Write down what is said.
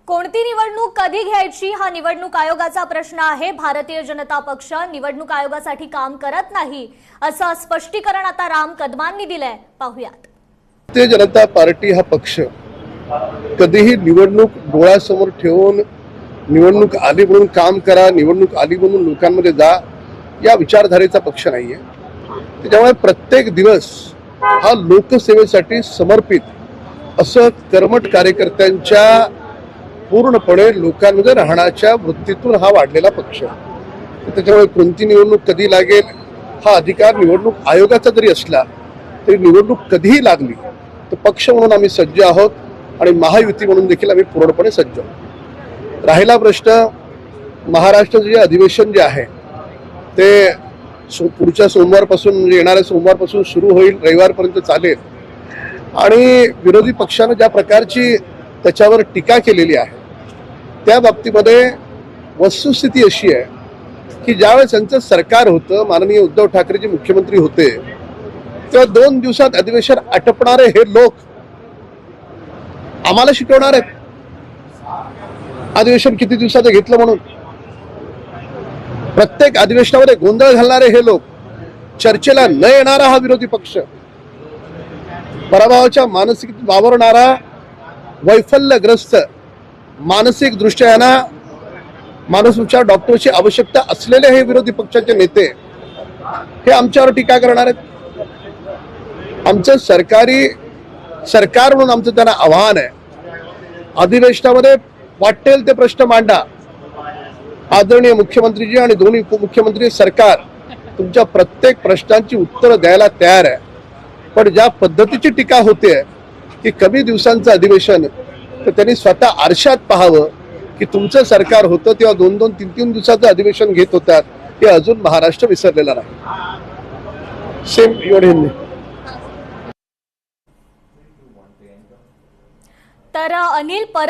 कोणती निवडणूक कधी घ्यायची हा निवडणूक आयोगाचा प्रश्न आहे। भारतीय जनता पक्ष निवडणूक आयोगासाठी काम करत नाही असं स्पष्टीकरण आता राम कदमांनी दिलंय। पाहूयात। भारतीय जनता पार्टी हा पक्ष कधीही निवडणूक डोळ्यासमोर ठेवून निवडणूक आली म्हणून काम करा, निवडणूक आली म्हणून लोकांमध्ये जा या विचारधारेचा पक्ष नाहीये। त्यामुळे प्रत्येक दिवस हा लोकसेवेसाठी समर्पित असं कर्मठ कार्यकर्त्यांच्या पूर्णपणे लोकांमध्ये राहण्याच्या वृत्तीतून हा वाढलेला पक्ष आहे। त्याच्यामुळे कोणती निवडणूक कधी लागेल हा अधिकार निवडणूक आयोगाचा जरी असला तरी निवडणूक कधीही लागली तर पक्ष म्हणून आम्ही सज्ज आहोत आणि महायुती म्हणून देखील आम्ही पूर्णपणे सज्ज आहोत। राहिला प्रश्न महाराष्ट्राचं जे अधिवेशन जे आहे ते पुढच्या सोमवारपासून म्हणजे येणाऱ्या सोमवारपासून सुरू होईल, रविवारपर्यंत चालेल आणि विरोधी पक्षानं ज्या प्रकारची त्याच्यावर टीका केलेली आहे त्या बाबतीमध्ये वस्तुस्थिती अशी आहे की ज्यावेळेस त्यांचं सरकार होतं, माननीय उद्धव ठाकरे जे मुख्यमंत्री होते तेव्हा 2 दिवसात अधिवेशन आटपणारे हे लोक आम्हाला शिकवणार आहेत अधिवेशन किती दिवसाचं घेतलं म्हणून। प्रत्येक अधिवेशनामध्ये गोंधळ घालणारे हे लोक, चर्चेला न येणारा हा विरोधी पक्ष, पराभवाच्या मानसिकतेत वावरणारा वैफल्यग्रस्त, मानसिक दृष्ट्या मानसोपचार डॉक्टरची आवश्यकता असलेले हे विरोधी पक्षाचे नेते हे आमच्यावर टीका करणार आहेत। आमचं सरकार म्हणून आमचं त्यांना आव्हान आहे, अधिवेशनामध्ये वाटेल ते प्रश्न मांडा। आदरणीय मुख्यमंत्रीजी आणि दोन्ही उपमुख्यमंत्री सरकार तुमच्या प्रत्येक प्रश्नांची उत्तरं द्यायला तयार आहे, पण ज्या पद्धतीची टीका होते की कमी दिवसांचं अधिवेशन, तर त्यांनी स्वतः आरशात पाहावं की तुमचं सरकार होतं तेव्हा 2-2, 3-3 दिवसाचं अधिवेशन घेत होतात हे अजून महाराष्ट्र विसरलेला नाही। सेम एवढे तर अनिल परब